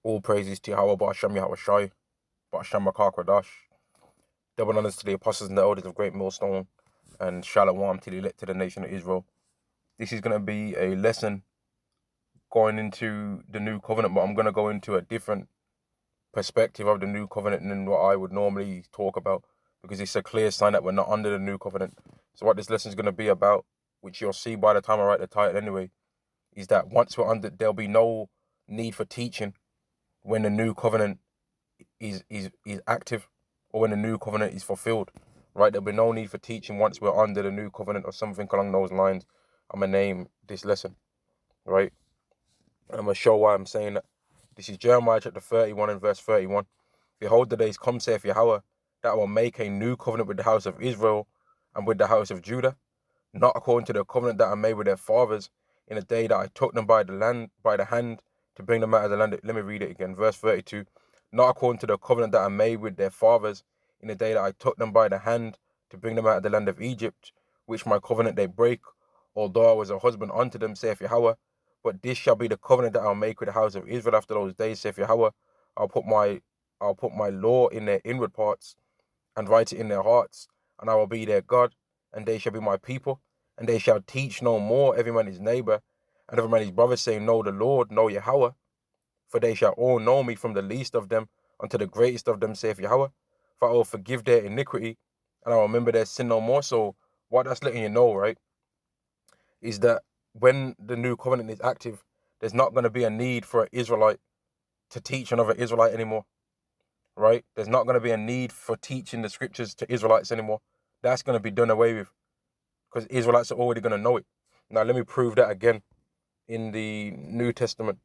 All praises to Yahweh, Ba'ashem Yahweh Shai, Ba'ashem Makar Kwadash. Double honors to the apostles and the elders of Great Millstone, and Shalom to the elect to the nation of Israel. This is going to be a lesson going into the new covenant, but I'm going to go into a different perspective of the new covenant than what I would normally talk about, because it's a clear sign that we're not under the new covenant. So what this lesson is going to be about, which you'll see by the time I write the title anyway, is that once we're under, there'll be no need for teaching when the new covenant is active, or when the new covenant is fulfilled, right? There'll be no need for teaching once we're under the new covenant, or something along those lines. I'm gonna name this lesson, right? I'm gonna show why I'm saying that. This is Jeremiah chapter 31 and verse 31. Behold, the days come, saith Yahweh, that I will make a new covenant with the house of Israel and with the house of Judah, not according to the covenant that I made with their fathers in the day that I took them by the hand to bring them out of the land. Let me read it again. Verse 32. Not according to the covenant that I made with their fathers in the day that I took them by the hand to bring them out of the land of Egypt, which my covenant they break, although I was a husband unto them, saith Yahweh. But this shall be the covenant that I'll make with the house of Israel after those days, saith Yahweh. I'll put my law in their inward parts and write it in their hearts, and I will be their God, and they shall be my people, and they shall teach no more every man his neighbor, and every man his brother, saying, Know the Lord, know Yahweh, for they shall all know me from the least of them unto the greatest of them, saith Yahweh. For I will forgive their iniquity, and I will remember their sin no more. So what that's letting you know, right, is that when the new covenant is active, there's not going to be a need for an Israelite to teach another Israelite anymore, right? There's not going to be a need for teaching the scriptures to Israelites anymore. That's going to be done away with, because Israelites are already going to know it. Now, let me prove that again in the New Testament,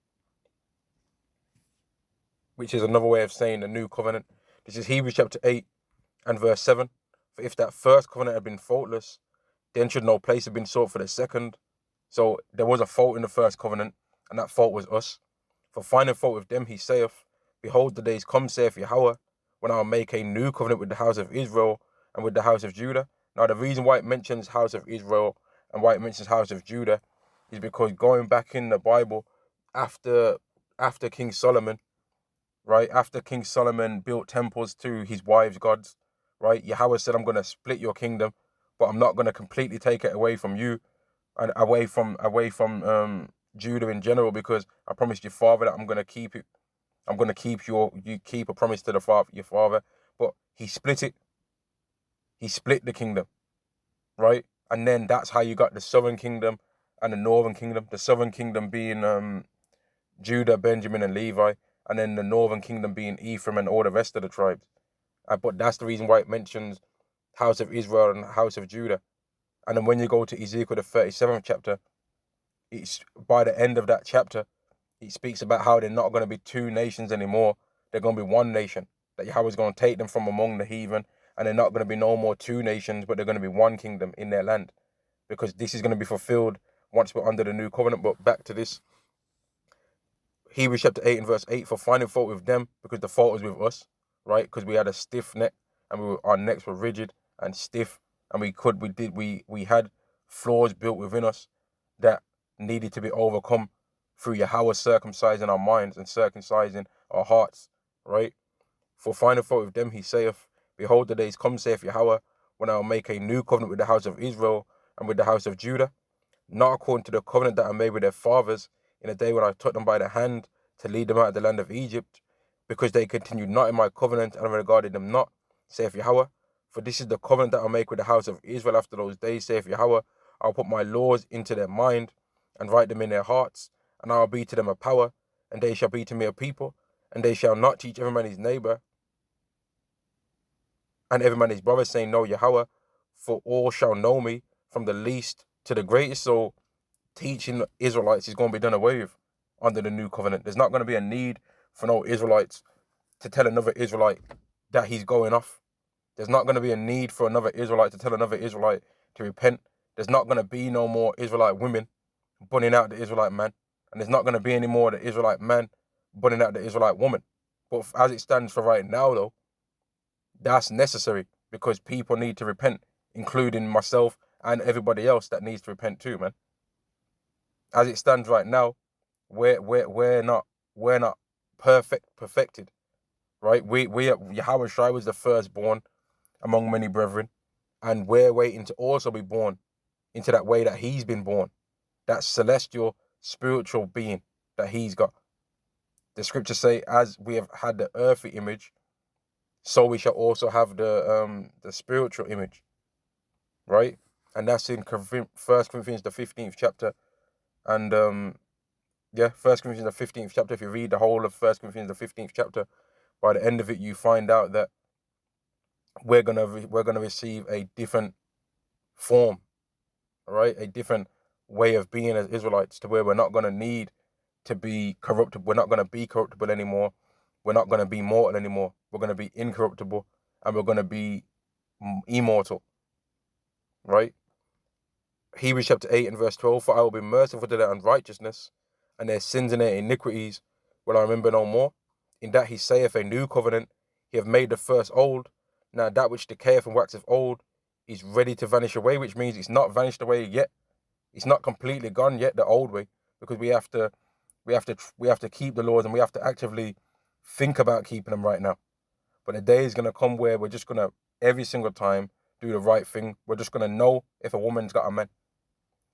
which is another way of saying the new covenant. This is Hebrews chapter 8 and verse 7. For if that first covenant had been faultless, then should no place have been sought for the second. So there was a fault in the first covenant, and that fault was us. For finding fault with them, he saith, Behold, the days come, saith Yahweh, when I will make a new covenant with the house of Israel and with the house of Judah. Now, the reason why it mentions house of Israel and why it mentions house of Judah is because going back in the Bible, after King Solomon, right? After King Solomon built temples to his wives' gods, right? Yahweh said, I'm going to split your kingdom, but I'm not going to completely take it away from you and away from Judah in general, because I promised your father that I'm going to keep it. I'm going to keep you keep a promise to your father. But he split it. He split the kingdom, right? And then that's how you got the southern kingdom and the northern kingdom. The southern kingdom being Judah, Benjamin, and Levi, and then the northern kingdom being Ephraim and all the rest of the tribes. But that's the reason why it mentions house of Israel and house of Judah. And then when you go to Ezekiel, the 37th chapter, it's by the end of that chapter, it speaks about how they're not going to be two nations anymore. They're going to be one nation. That Yahweh's going to take them from among the heathen, and they're not going to be no more two nations, but they're going to be one kingdom in their land. Because this is going to be fulfilled once we're under the new covenant. But back to this. Hebrews chapter 8 and verse 8, for finding fault with them, because the fault was with us, right? Because we had a stiff neck, and our necks were rigid and stiff, and we had flaws built within us that needed to be overcome through Yahweh circumcising our minds and circumcising our hearts, right? For finding fault with them, he saith, Behold, the days come, saith Yahweh, when I will make a new covenant with the house of Israel and with the house of Judah, not according to the covenant that I made with their fathers in the day when I took them by the hand to lead them out of the land of Egypt, because they continued not in my covenant and regarded them not, saith Yahweh. For this is the covenant that I make with the house of Israel after those days, saith Yahweh. I'll put my laws into their mind and write them in their hearts, and I will be to them a power, and they shall be to me a people, and they shall not teach every man his neighbor and every man his brother, saying, Know Yahweh, for all shall know me, from the least to the greatest. So teaching Israelites is going to be done away with under the new covenant. There's not going to be a need for no Israelites to tell another Israelite that he's going off. There's not going to be a need for another Israelite to tell another Israelite to repent. There's not going to be no more Israelite women bunning out the Israelite man. And there's not going to be any more the Israelite man bunning out the Israelite woman. But as it stands for right now, though, that's necessary, because people need to repent, including myself and everybody else that needs to repent too, man. As it stands right now, we're not perfected, right? Yahweh Shai was the firstborn among many brethren, and we're waiting to also be born into that way that he's been born, that celestial spiritual being that he's got. The scriptures say, as we have had the earthly image, so we shall also have the spiritual image, right? And that's in 1 Corinthians the 15th chapter. And 1 Corinthians the 15th chapter. If you read the whole of 1 Corinthians the 15th chapter, by the end of it, you find out that we're gonna receive a different form, right? A different way of being as Israelites, to where we're not gonna need to be corruptible. We're not gonna be corruptible anymore. We're not gonna be mortal anymore. We're gonna be incorruptible, and we're gonna be immortal, right? Hebrews chapter 8 and verse 12, for I will be merciful to their unrighteousness, and their sins and their iniquities will I remember no more. In that he saith, a new covenant, he have made the first old. Now that which decayeth and waxeth old is ready to vanish away, which means it's not vanished away yet. It's not completely gone yet, the old way, because we have to keep the laws, and we have to actively think about keeping them right now. But the day is going to come where we're just going to, every single time, do the right thing. We're just going to know if a woman's got a man.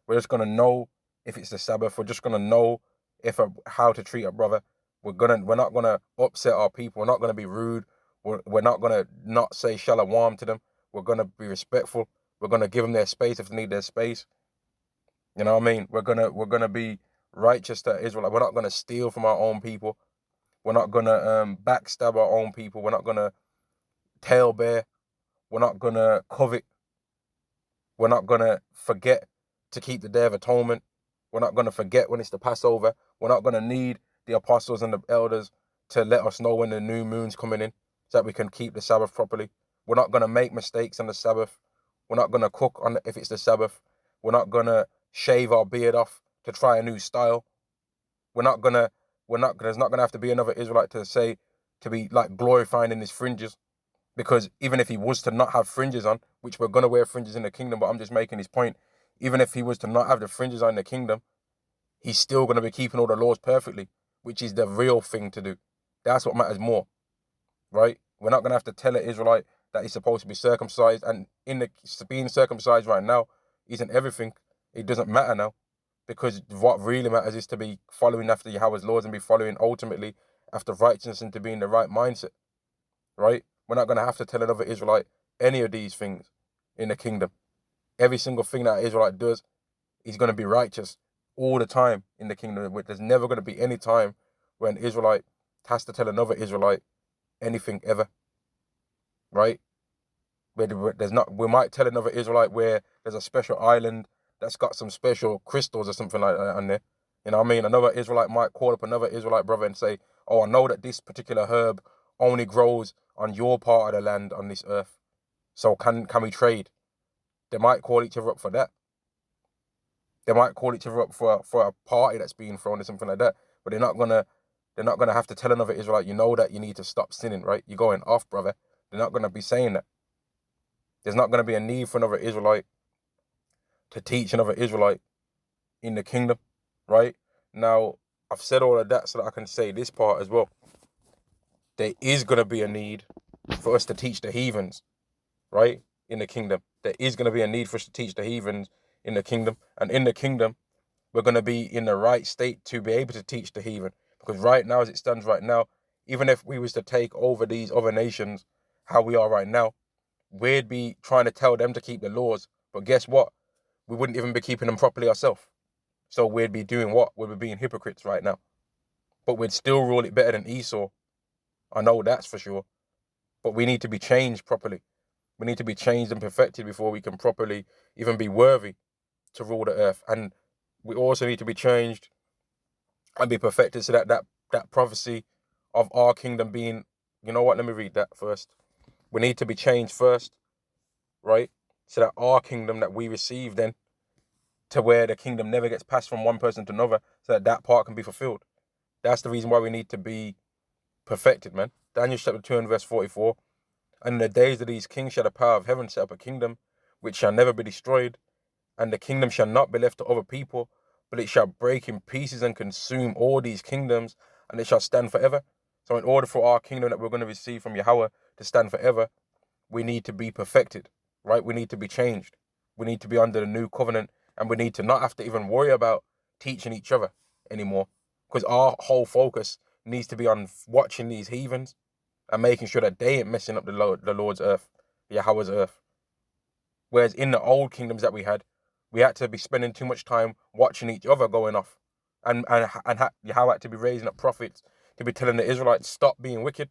We're just going to know if it's the Sabbath. We're just going to know how to treat a brother. We're not going to upset our people. We're not going to be rude. We're not going to not say shalom to them. We're going to be respectful. We're going to give them their space if they need their space. You know what I mean? We're going to be righteous to Israel. We're not going to steal from our own people. We're not going to backstab our own people. We're not going to tail bear. We're not going to covet. We're not going to forget to keep the Day of Atonement. We're not going to forget when it's the Passover. We're not going to need the apostles and the elders to let us know when the new moon's coming in so that we can keep the Sabbath properly. We're not going to make mistakes on the Sabbath. We're not going to cook if it's the Sabbath. We're not going to shave our beard off to try a new style. There's not going to have to be another Israelite to be like glorifying in his fringes. Because even if he was to not have fringes on, which we're going to wear fringes in the kingdom, but I'm just making his point, even if he was to not have the fringes on in the kingdom, he's still going to be keeping all the laws perfectly, which is the real thing to do. That's what matters more, right? We're not going to have to tell an Israelite that he's supposed to be circumcised, and being circumcised right now isn't everything. It doesn't matter now, because what really matters is to be following after Yahweh's laws and be following ultimately after righteousness and to be in the right mindset, right? We're not going to have to tell another Israelite any of these things in the kingdom. Every single thing that an Israelite does, he's going to be righteous all the time in the kingdom. There's never going to be any time where an Israelite has to tell another Israelite anything ever, right? We might tell another Israelite where there's a special island that's got some special crystals or something like that on there. You know what I mean? Another Israelite might call up another Israelite brother and say, oh, I know that this particular herb only grows on your part of the land on this earth. So can we trade? They might call each other up for that. They might call each other up for a party that's being thrown or something like that. But they're not gonna have to tell another Israelite, you know that you need to stop sinning, right? You're going off, brother. They're not gonna be saying that. There's not gonna be a need for another Israelite to teach another Israelite in the kingdom, right? Now, I've said all of that so that I can say this part as well. There is gonna be a need for us to teach the heathens, right? In the kingdom. There is going to be a need for us to teach the heathens in the kingdom. And in the kingdom, we're going to be in the right state to be able to teach the heathen. Because right now, as it stands right now, even if we was to take over these other nations, how we are right now, we'd be trying to tell them to keep the laws. But guess what? We wouldn't even be keeping them properly ourselves. So we'd be doing what? We'd be being hypocrites right now. But we'd still rule it better than Esau. I know that's for sure. But we need to be changed properly. We need to be changed and perfected before we can properly even be worthy to rule the earth. And we also need to be changed and be perfected so that prophecy of our kingdom being, you know what, let me read that first. We need to be changed first, right? So that our kingdom that we receive then, to where the kingdom never gets passed from one person to another, so that part can be fulfilled. That's the reason why we need to be perfected, man. Daniel chapter 2 and verse 44. And in the days of these kings shall the power of heaven set up a kingdom, which shall never be destroyed, and the kingdom shall not be left to other people, but it shall break in pieces and consume all these kingdoms, and it shall stand forever. So in order for our kingdom that we're going to receive from Yahweh to stand forever, we need to be perfected, right? We need to be changed. We need to be under the new covenant, and we need to not have to even worry about teaching each other anymore, because our whole focus needs to be on watching these heathens and making sure that they ain't messing up the Lord's earth, Yahweh's earth. Whereas in the old kingdoms that we had to be spending too much time watching each other going off, and Yahweh had to be raising up prophets to be telling the Israelites stop being wicked,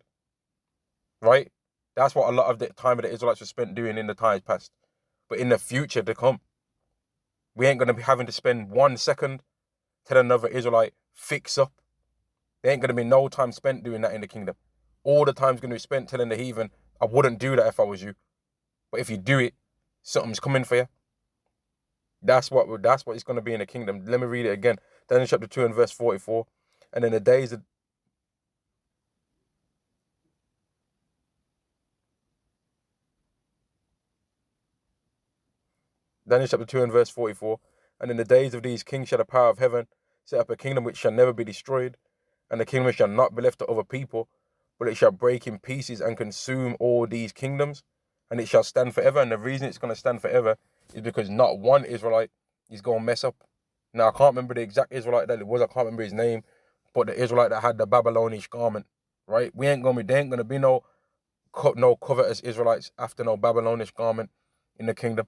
right? That's what a lot of the time of the Israelites were spent doing in the times past. But in the future to come, we ain't going to be having to spend 1 second telling another Israelite, fix up. There ain't going to be no time spent doing that in the kingdom. All the time's going to be spent telling the heathen, I wouldn't do that if I was you. But if you do it, something's coming for you. That's what it's going to be in the kingdom. Let me read it again. Daniel chapter 2 and verse 44. And in the days of Daniel chapter 2 and verse 44. And in the days of these kings shall the power of heaven set up a kingdom which shall never be destroyed, and the kingdom shall not be left to other people, but it shall break in pieces and consume all these kingdoms, and it shall stand forever. And the reason it's going to stand forever is because not one Israelite is going to mess up. Now, I can't remember the exact Israelite that it was. I can't remember his name, but the Israelite that had the Babylonish garment, right? There ain't going to be no covetous Israelites after no Babylonish garment in the kingdom.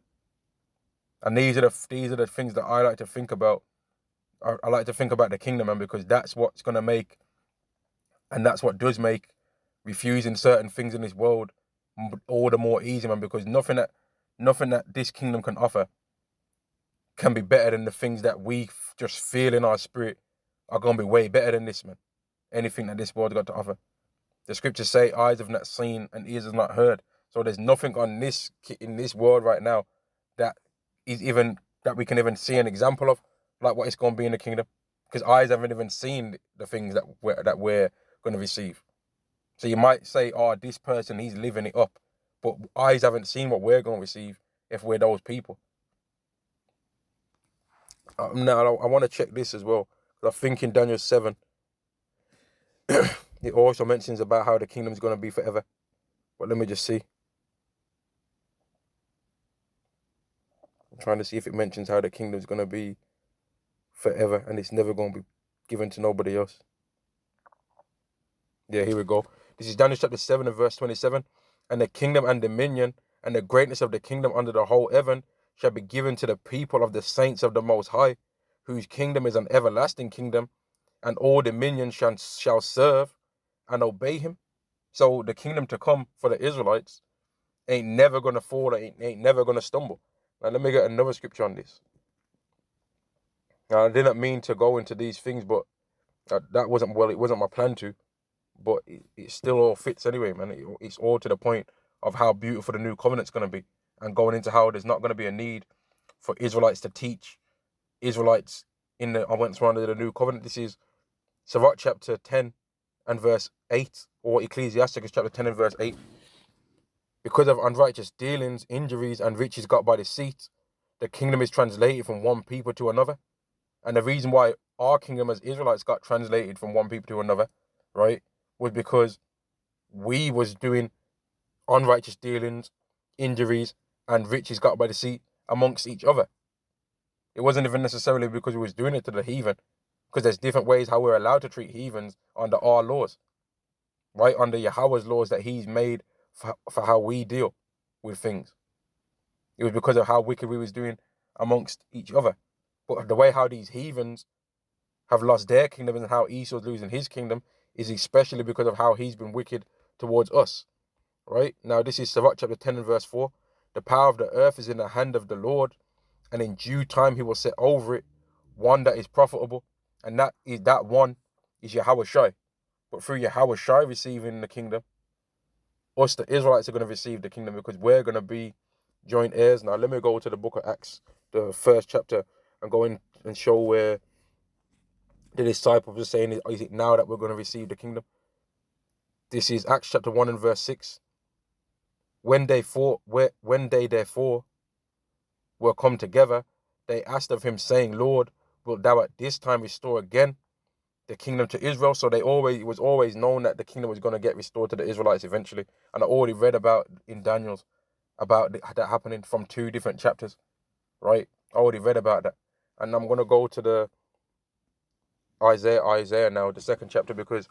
And these are the things that I like to think about. I like to think about the kingdom, man, because that's what's going to make, and that's what does make refusing certain things in this world all the more easy, man, because nothing that this kingdom can offer can be better than the things that we just feel in our spirit are going to be way better than this, man. Anything that this world got to offer. The scriptures say eyes have not seen and ears have not heard. So there's nothing in this world right now that we can even see an example of, like what it's going to be in the kingdom, because eyes haven't even seen the things that we're going to receive. So you might say, oh, this person, he's living it up, but eyes haven't seen what we're going to receive if we're those people. Now I want to check this as well, because I think in Daniel 7 it also mentions about how the kingdom's going to be forever. But let me just see. I'm trying to see if it mentions how the kingdom's going to be forever and it's never going to be given to nobody else. Yeah, here we go. This is Daniel chapter 7 and verse 27. And the kingdom and dominion and the greatness of the kingdom under the whole heaven shall be given to the people of the saints of the Most High, whose kingdom is an everlasting kingdom, and all dominions shall serve and obey him. So the kingdom to come for the Israelites ain't never going to fall, ain't never going to stumble. Now, let me get another scripture on this. Now, I didn't mean to go into these things, but it wasn't my plan to, but it still all fits anyway, man. It's all to the point of how beautiful the new covenant's going to be, and going into how there's not going to be a need for Israelites to teach Israelites once we're under the new covenant. This is Sirach chapter 10 and verse 8, or Ecclesiasticus chapter 10 and verse 8. Because of unrighteous dealings, injuries, and riches got by deceit, the kingdom is translated from one people to another. And the reason why our kingdom as Israelites got translated from one people to another, right, was because we was doing unrighteous dealings, injuries, and riches got by deceit amongst each other. It wasn't even necessarily because we was doing it to the heathen, because there's different ways how we're allowed to treat heathens under our laws, right, under Yahweh's laws that he's made for how we deal with things. It was because of how wicked we was doing amongst each other. But the way how these heathens have lost their kingdom and how Esau's losing his kingdom is especially because of how he's been wicked towards us. Right? Now, this is Sirach chapter 10 and verse 4. The power of the earth is in the hand of the Lord, and in due time he will set over it one that is profitable, and that one is Yahweh Shai. But through Yahweh Shai receiving the kingdom, us, the Israelites, are going to receive the kingdom because we're going to be joint heirs. Now, let me go to the book of Acts, the first chapter, and go in and show where the disciples are saying, is it now that we're going to receive the kingdom? This is Acts chapter 1 and verse 6. When they therefore were come together, they asked of him, saying, Lord, wilt thou at this time restore again the kingdom to Israel. So it was always known that the kingdom was going to get restored to the Israelites eventually. And I already read about in Daniel's about that happening from 2 different chapters, right? I already read about that. And I'm going to go to the Isaiah now, the 2nd chapter, because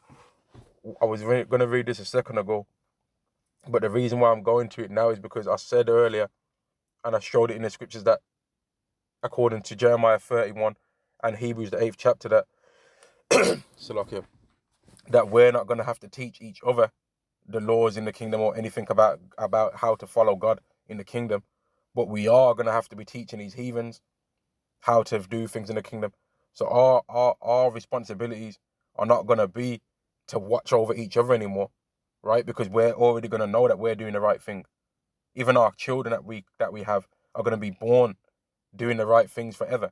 I was going to read this a second ago. But the reason why I'm going to it now is because I said earlier, and I showed it in the scriptures, that according to Jeremiah 31 and Hebrews, the 8th chapter, that Salakia, that we're not going to have to teach each other the laws in the kingdom or anything about how to follow God in the kingdom, but we are going to have to be teaching these heathens how to do things in the kingdom. So our responsibilities are not going to be to watch over each other anymore, right? Because we're already going to know that we're doing the right thing. Even our children that we have are going to be born doing the right things forever.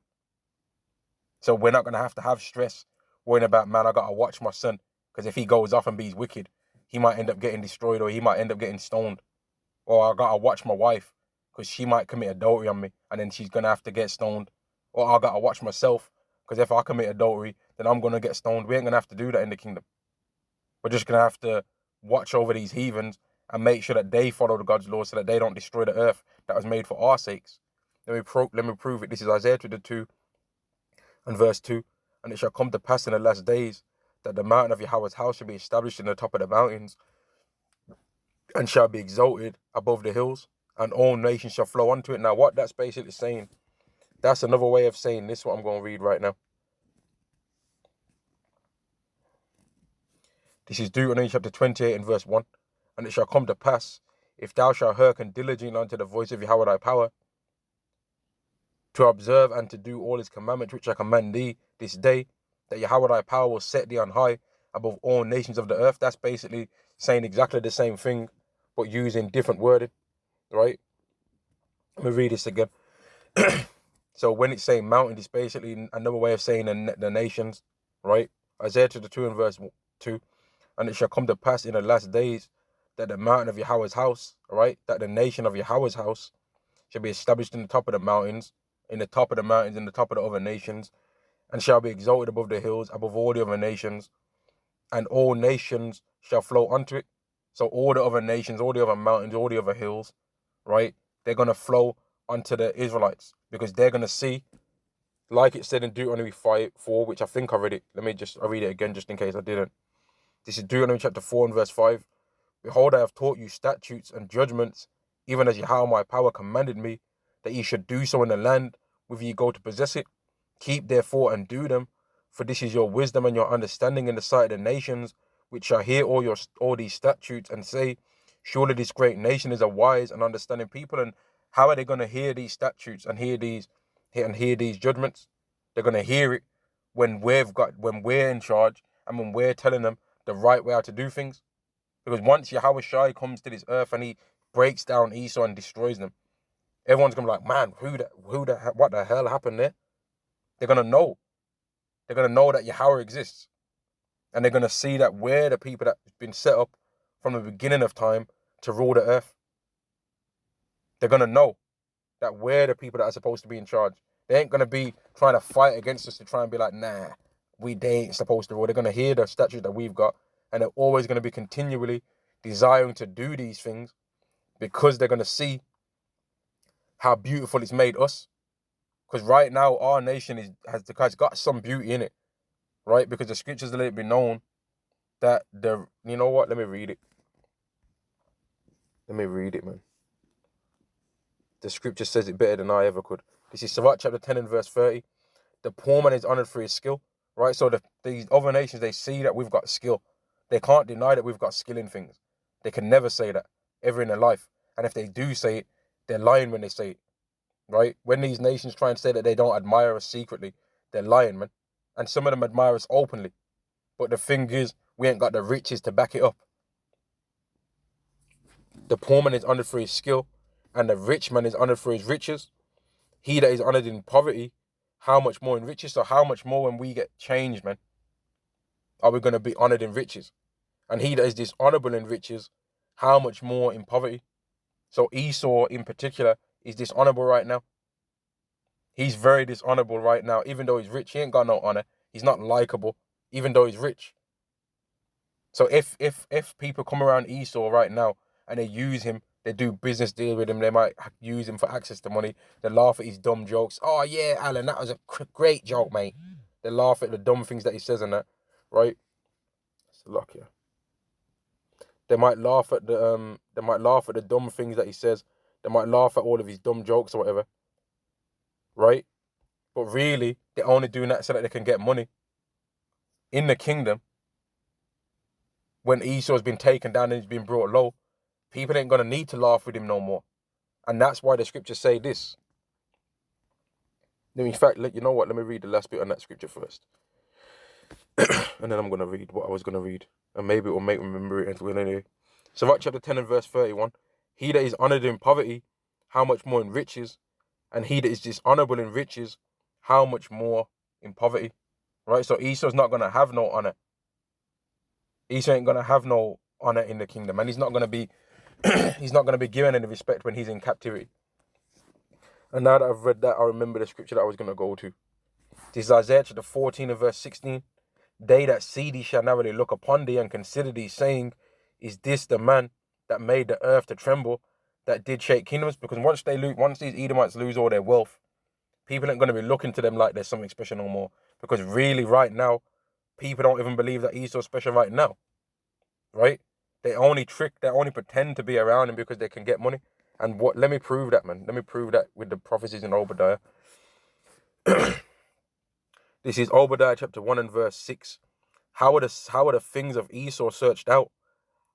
So we're not going to have stress worrying about, man, I got to watch my son, because if he goes off and be wicked, he might end up getting destroyed, or he might end up getting stoned. Or I got to watch my wife, because she might commit adultery on me, and then she's going to have to get stoned. Or I got to watch myself, because if I commit adultery, then I'm going to get stoned. We ain't going to have to do that in the kingdom. We're just going to have to watch over these heathens and make sure that they follow the God's laws so that they don't destroy the earth that was made for our sakes. Let me prove it. This is Isaiah 22 and verse 2. And it shall come to pass in the last days that the mountain of Yahweh's house shall be established in the top of the mountains, and shall be exalted above the hills, and all nations shall flow unto it. Now, what that's basically saying, that's another way of saying this, what I'm going to read right now. This is Deuteronomy chapter 28 and verse 1. And it shall come to pass, if thou shalt hearken diligently unto the voice of Yahweh thy power, to observe and to do all his commandments which I command thee this day, that Yahweh thy power will set thee on high above all nations of the earth. That's basically saying exactly the same thing, but using different wording, right? Let me read this again. So when it's saying mountain, it's basically another way of saying the nations, right? Isaiah 2 and verse 2. And it shall come to pass in the last days that the mountain of Yahweh's house, right, that the nation of Yahweh's house shall be established in the top of the mountains, in the top of the mountains, in the top of the other nations, and shall be exalted above the hills, above all the other nations, and all nations shall flow unto it. So all the other nations, all the other mountains, all the other hills, right, they're going to flow onto the Israelites, because they're going to see, like it said in Deuteronomy 4, which I think I read it. I'll read it again just in case I didn't. This is Deuteronomy chapter 4 and verse 5. Behold, I have taught you statutes and judgments, even as Yahweh my power commanded me, that ye should do so in the land whither ye go to possess it. Keep therefore and do them, for this is your wisdom and your understanding in the sight of the nations, which shall hear all these statutes and say, surely this great nation is a wise and understanding people. And how are they going to hear these statutes and hear these judgments? They're going to hear it when we're in charge and when we're telling them the right way how to do things. Because once Yahweh Shai comes to this earth and he breaks down Esau and destroys them, everyone's gonna be like, man, what the hell happened there? They're gonna know. They're gonna know that Yahweh exists, and they're gonna see that we're the people that's been set up from the beginning of time to rule the earth. They're gonna know that we're the people that are supposed to be in charge. They ain't gonna be trying to fight against us to try and be like, nah, they ain't supposed to rule. They're gonna hear the statutes that we've got, and they're always gonna be continually desiring to do these things, because they're gonna see how beautiful it's made us. Because right now our nation has got some beauty in it, right? Because the scriptures let it be known that you know what? Let me read it. Let me read it, man. The scripture says it better than I ever could. This is Sirach chapter 10 and verse 30. The poor man is honored for his skill, right? So these other nations, they see that we've got skill. They can't deny that we've got skill in things. They can never say that ever in their life. And if they do say it, they're lying when they say it, right? When these nations try and say that they don't admire us secretly, they're lying, man. And some of them admire us openly. But the thing is, we ain't got the riches to back it up. The poor man is honored for his skill, and the rich man is honored for his riches. He that is honored in poverty, how much more in riches? So how much more when we get changed, man, are we going to be honored in riches? And he that is dishonorable in riches, how much more in poverty? So Esau in particular is dishonorable right now. He's very dishonorable right now. Even though he's rich, he ain't got no honor. He's not likable. even though he's rich. So if people come around Esau right now and they use him, they do business deal with him, they might use him for access to money. They laugh at his dumb jokes. Oh yeah, Alan, that was a great joke, mate. They laugh at the dumb things that he says and that, right? It's a lock, yeah. They might laugh at the dumb things that he says. They might laugh at all of his dumb jokes or whatever, right? But really, they're only doing that so that they can get money. In the kingdom, when Esau's been taken down and he's been brought low, people ain't gonna need to laugh with him no more. And that's why the scriptures say this. In fact, you know what? Let me read the last bit on that scripture first. And then I'm gonna read what I was gonna read. And maybe it will make me remember it anyway. So Mark chapter 10 and verse 31. He that is honored in poverty, how much more in riches? And he that is dishonorable in riches, how much more in poverty? Right? So Esau's not gonna have no honor. Esau ain't gonna have no honor in the kingdom, and he's not gonna be given any respect when he's in captivity. And now that I've read that, I remember the scripture that I was gonna go to. This is Isaiah chapter 14 and verse 16. They that see thee shall narrowly look upon thee and consider thee, saying, is this the man that made the earth to tremble, that did shake kingdoms? Because once these Edomites lose all their wealth, people ain't gonna be looking to them like there's something special no more. Because really, right now, people don't even believe that Esau's special right now. Right? They only pretend to be around him because they can get money. And let me prove that, man. Let me prove that with the prophecies in Obadiah. This is Obadiah chapter 1 and verse 6. How are the things of Esau searched out?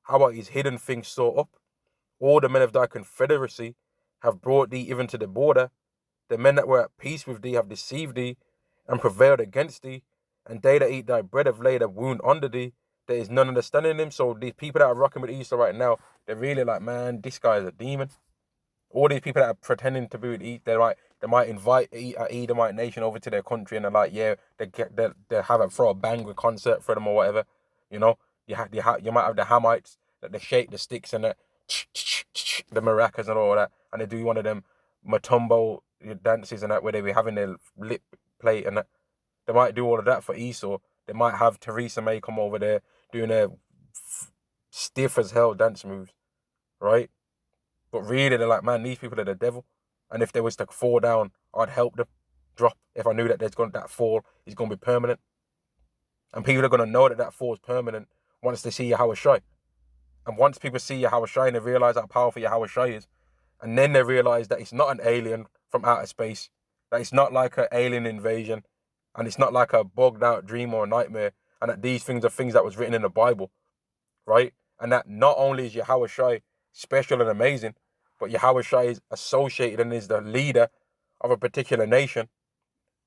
How are his hidden things sought up? All the men of thy confederacy have brought thee even to the border. The men that were at peace with thee have deceived thee and prevailed against thee. And they that eat thy bread have laid a wound under thee. There is none understanding him. So these people that are rocking with Esau right now, they're really like, man, this guy is a demon. All these people that are pretending to be with Esau, they might invite an Edomite nation over to their country, and they're like, yeah, they throw a banger concert for them or whatever. You know, you might have the Hamites that they shake the sticks and the maracas and all that, and they do one of them matumbo dances and that where they be having their lip plate and that. They might do all of that for Esau. They might have Theresa May come over there doing their stiff as hell dance moves, right? But really, they're like, man, these people are the devil. And if they was to fall down, I'd help them drop if I knew that that fall is going to be permanent. And people are going to know that fall is permanent once they see Yahweh Shai. And once people see Yahweh Shai and they realize how powerful Yahweh Shai is, and then they realize that it's not an alien from outer space, that it's not like an alien invasion, and it's not like a bugged out dream or a nightmare, and that these things are things that was written in the Bible, right? And that not only is Yahweh Shai special and amazing, but Yahweh Shai is associated and is the leader of a particular nation.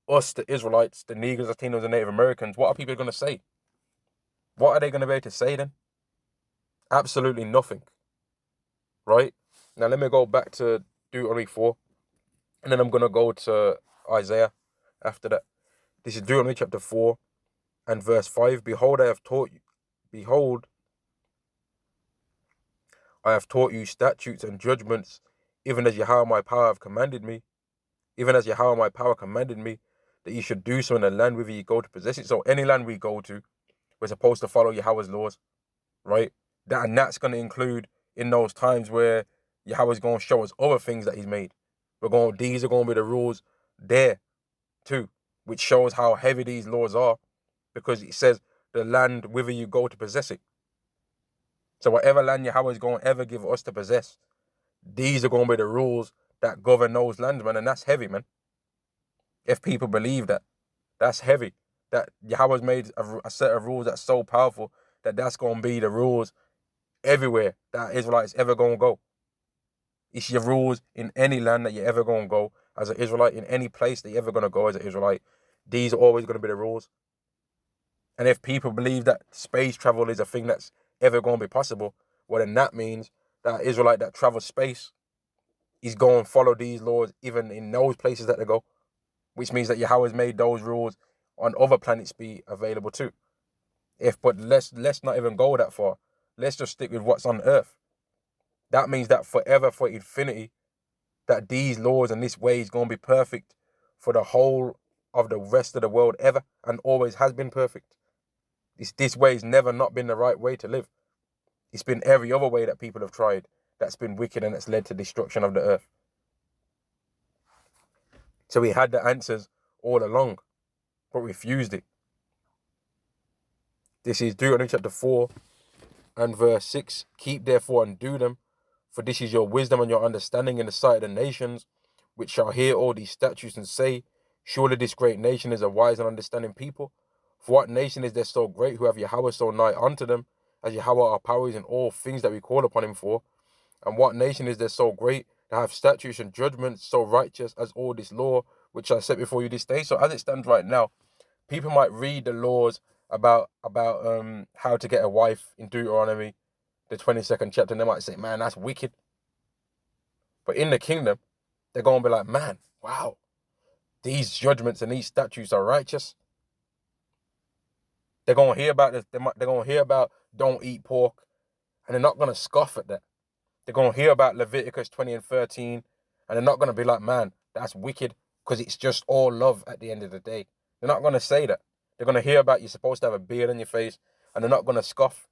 Us, the Israelites, the Negroes, Latinos, and Native Americans, what are people going to say? What are they going to be able to say then? Absolutely nothing, right? Now let me go back to Deuteronomy 4, and then I'm going to go to Isaiah after that. This is Deuteronomy chapter 4 and verse 5. Behold, I have taught you statutes and judgments, even as Yahweh my power have commanded me, that you should do so in the land whither you go to possess it. So any land we go to, we're supposed to follow Yahweh's laws, right? That's going to include in those times where Yahweh's going to show us other things that he's made. These are going to be the rules there too, which shows how heavy these laws are, because it says the land whither you go to possess it. So whatever land Yahweh is going to ever give us to possess, these are going to be the rules that govern those lands, man. And that's heavy, man. If people believe that, that's heavy. That Yahweh's made a set of rules that's so powerful that that's going to be the rules everywhere that Israelites ever going to go. It's your rules in any land that you're ever going to go as an Israelite, in any place that you're ever going to go as an Israelite. These are always going to be the rules. And if people believe that space travel is a thing that's ever going to be possible, well, then that means that Israelite that travels space is going to follow these laws even in those places that they go, which means that Yahweh's made those rules on other planets be available too. But let's not even go that far. Let's just stick with what's on Earth. That means that forever, for infinity, that these laws and this way is going to be perfect for the whole of the rest of the world ever, and always has been perfect. This way has never not been the right way to live. It's been every other way that people have tried that's been wicked and that's led to destruction of the earth. So we had the answers all along, but refused it. This is Deuteronomy chapter 4 and verse 6. Keep therefore and do them, for this is your wisdom and your understanding in the sight of the nations, which shall hear all these statutes and say, surely this great nation is a wise and understanding people. For what nation is there so great who have Yahweh so nigh unto them, as Yahweh our power is in all things that we call upon him for? And what nation is there so great to have statutes and judgments so righteous as all this law, which I set before you this day? So as it stands right now, people might read the laws about how to get a wife in Deuteronomy, the 22nd chapter, and they might say, man, that's wicked. But in the kingdom, they're going to be like, man, wow, these judgments and these statutes are righteous. They're going to hear about this. They're going to hear about don't eat pork, and they're not going to scoff at that. They're going to hear about Leviticus 20 and 13, and they're not going to be like, man, that's wicked, because it's just all love at the end of the day. They're not going to say that. They're going to hear about you're supposed to have a beard on your face, and they're not going to scoff.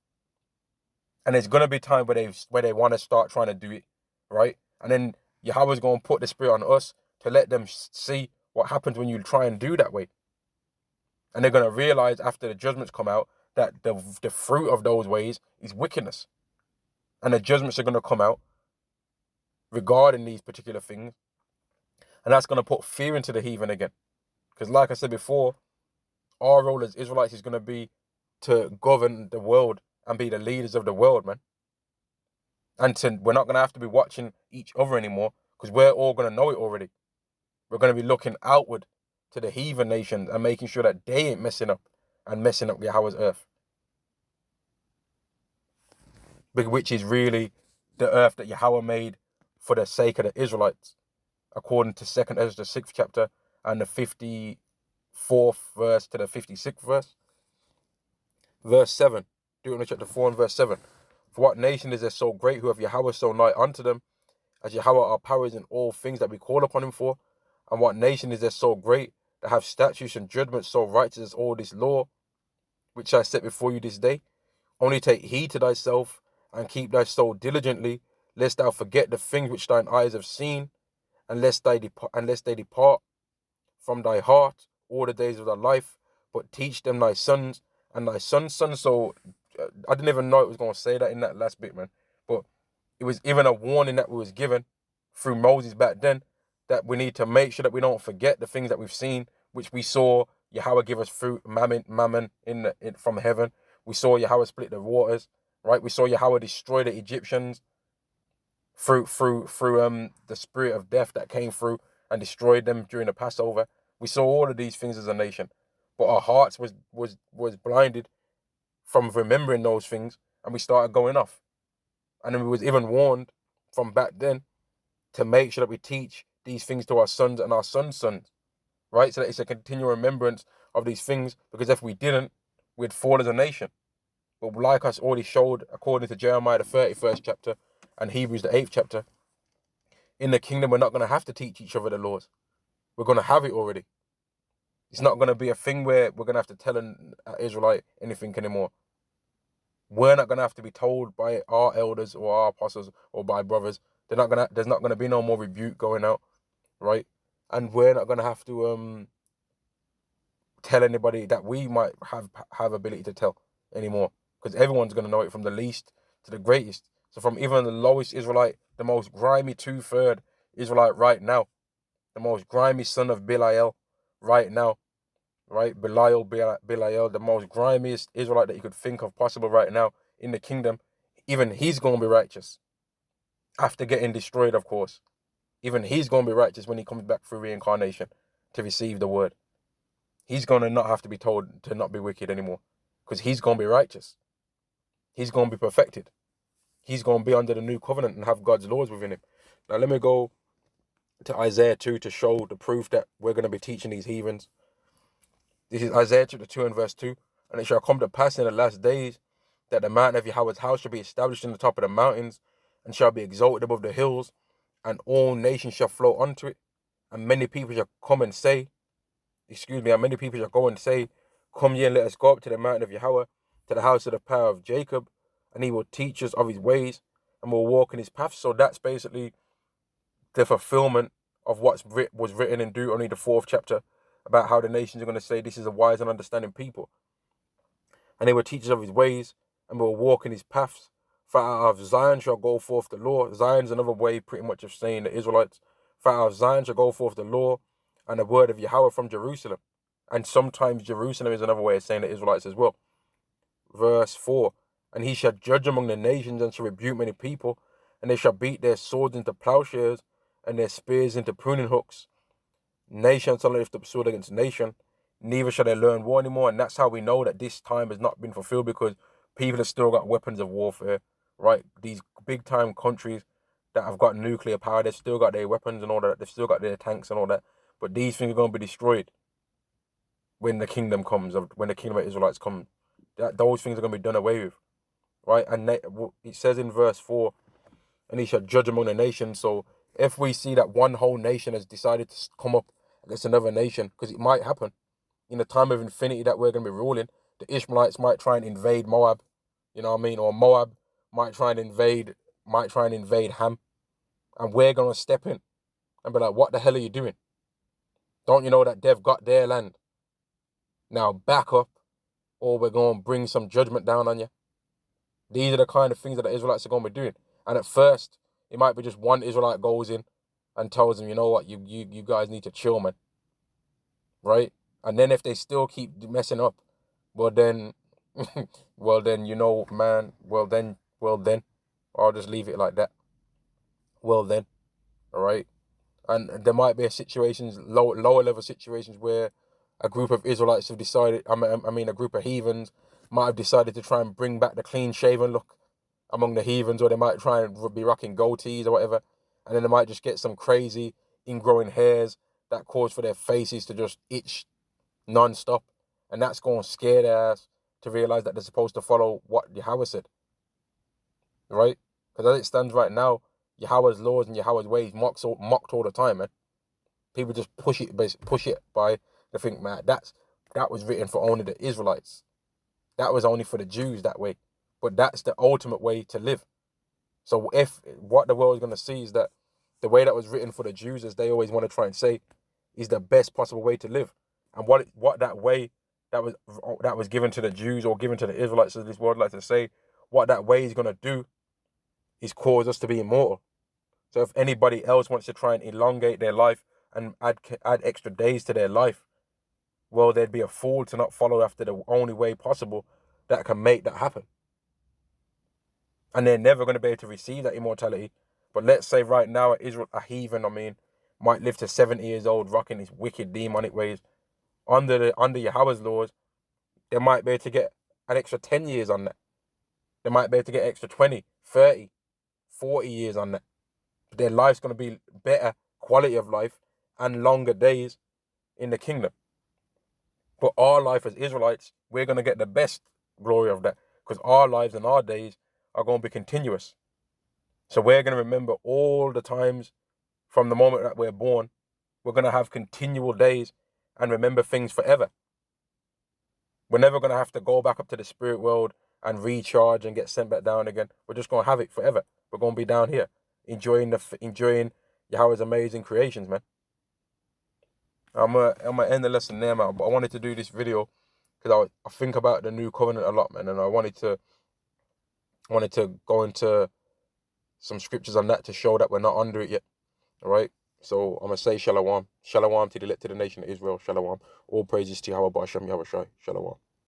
And there's going to be time where they want to start trying to do it, right? And then Yahweh's going to put the Spirit on us to let them see what happens when you try and do that way. And they're going to realize after the judgments come out that the fruit of those ways is wickedness. And the judgments are going to come out regarding these particular things. And that's going to put fear into the heathen again. Because like I said before, our role as Israelites is going to be to govern the world and be the leaders of the world, man. And we're not going to have to be watching each other anymore, because we're all going to know it already. We're going to be looking outward to the heathen nations and making sure that they ain't messing up Yahweh's earth. Which is really the earth that Yahweh made for the sake of the Israelites, according to 2nd Ezra, the 6th chapter, and the 54th verse to the 56th verse. Verse 7, Deuteronomy chapter 4 and verse 7. For what nation is there so great who have Yahweh so nigh unto them, as Yahweh our power is in all things that we call upon him for? And what nation is there so great that have statutes and judgments so righteous as all this law, which I set before you this day? Only take heed to thyself, and keep thy soul diligently, lest thou forget the things which thine eyes have seen, and lest they depart from thy heart all the days of thy life, but teach them thy sons and thy sons' sons. So I didn't even know it was going to say that in that last bit, man. But it was even a warning that we was given through Moses back then, that we need to make sure that we don't forget the things that we've seen, which we saw Yahweh give us fruit, mammon from heaven. We saw Yahweh split the waters, right? We saw Yahweh destroy the Egyptians through the spirit of death that came through and destroyed them during the Passover. We saw all of these things as a nation, but our hearts was blinded from remembering those things, and we started going off. And then we was even warned from back then to make sure that we teach these things to our sons and our sons' sons, right? So that it's a continual remembrance of these things, because if we didn't, we'd fall as a nation. But like us already showed, according to Jeremiah the 31st chapter and Hebrews the 8th chapter, in the kingdom we're not going to have to teach each other the laws. We're going to have it already. It's not going to be a thing where we're going to have to tell an Israelite anything anymore. We're not going to have to be told by our elders or our apostles or by brothers. There's not going to be no more rebuke going out, right? And we're not going to have to tell anybody that we might have ability to tell anymore, because everyone's going to know it, from the least to the greatest. So from even the lowest Israelite, the most grimy 2/3 Israelite right now, the most grimy son of Belial right now, right? Belial, the most grimiest Israelite that you could think of possible right now in the kingdom, even he's going to be righteous. After getting destroyed, of course. Even he's going to be righteous when he comes back through reincarnation to receive the word. He's going to not have to be told to not be wicked anymore, because he's going to be righteous. He's going to be perfected. He's going to be under the new covenant and have God's laws within him. Now let me go to Isaiah 2 to show the proof that we're going to be teaching these heathens. This is Isaiah chapter 2 and verse 2. And it shall come to pass in the last days that the mountain of Yahweh's house shall be established in the top of the mountains, and shall be exalted above the hills, and all nations shall flow unto it. And many people shall come and say, and many people shall go and say, Come ye and let us go up to the mountain of Yahweh, to the house of the power of Jacob, and he will teach us of his ways, and we'll walk in his paths. So that's basically the fulfillment of what was written in Deuteronomy, the 4th chapter, about how the nations are going to say, this is a wise and understanding people. And they will teach us of his ways, and we'll walk in his paths. For out of Zion shall go forth the law. Zion's another way pretty much of saying the Israelites. For out of Zion shall go forth the law and the word of Yahweh from Jerusalem. And sometimes Jerusalem is another way of saying the Israelites as well. Verse 4, and he shall judge among the nations and shall rebuke many people, and they shall beat their swords into plowshares and their spears into pruning hooks. Nation shall lift up sword against nation, neither shall they learn war anymore. And that's how we know that this time has not been fulfilled, because people have still got weapons of warfare, right? These big time countries that have got nuclear power, they've still got their weapons and all that, they've still got their tanks and all that, but these things are going to be destroyed when the kingdom comes, when the kingdom of Israelites come. Those things are going to be done away with, right? And it says in verse 4, and he shall judge among the nations. So if we see that one whole nation has decided to come up against another nation, because it might happen in the time of infinity that we're going to be ruling, the Ishmaelites might try and invade Moab, you know what I mean? Or Moab might try and invade Ham, and we're going to step in and be like, what the hell are you doing? Don't you know that they've got their land? Now back up, or we're going to bring some judgment down on you. These are the kind of things that the Israelites are going to be doing. And at first, it might be just one Israelite goes in and tells them, you know what, you guys need to chill, man. Right? And then if they still keep messing up, well then, you know, man, well then, I'll just leave it like that. Well then, all right? And there might be situations, lower level situations, where a group of Israelites have decided, a group of heathens might have decided to try and bring back the clean shaven look among the heathens, or they might try and be rocking goatees or whatever, and then they might just get some crazy ingrowing hairs that cause for their faces to just itch non-stop, and that's going to scare their ass to realize that they're supposed to follow what Yahweh said, right? Because as it stands right now, Yahweh's laws and Yahweh's ways mocked all the time, man. People just push it by the think, man, that was written for only the Israelites. That was only for the Jews that way. But that's the ultimate way to live. So if what the world is going to see is that the way that was written for the Jews, as they always want to try and say, is the best possible way to live. And what that way that was given to the Jews, or given to the Israelites, as this world likes to say, what that way is going to do is cause us to be immortal. So if anybody else wants to try and elongate their life and add extra days to their life, well, they'd be a fool to not follow after the only way possible that can make that happen. And they're never going to be able to receive that immortality. But let's say right now, a heathen, might live to 70 years old, rocking his wicked demonic ways. Under Yahweh's laws, they might be able to get an extra 10 years on that. They might be able to get extra 20, 30, 40 years on that. But their life's going to be better quality of life and longer days in the kingdom. But our life as Israelites, we're going to get the best glory of that, because our lives and our days are going to be continuous. So we're going to remember all the times from the moment that we're born. We're going to have continual days and remember things forever. We're never going to have to go back up to the spirit world and recharge and get sent back down again. We're just going to have it forever. We're going to be down here enjoying Yahweh's amazing creations, man. I'm gonna end the lesson there, man. But I wanted to do this video because I think about the new covenant a lot, man, and I wanted to go into some scriptures on that to show that we're not under it yet. All right. So I'm gonna say shalom, shalom to the nation of Israel, shalom. All praises to Yahweh Ba'ashem Yahweh Shai, shalom.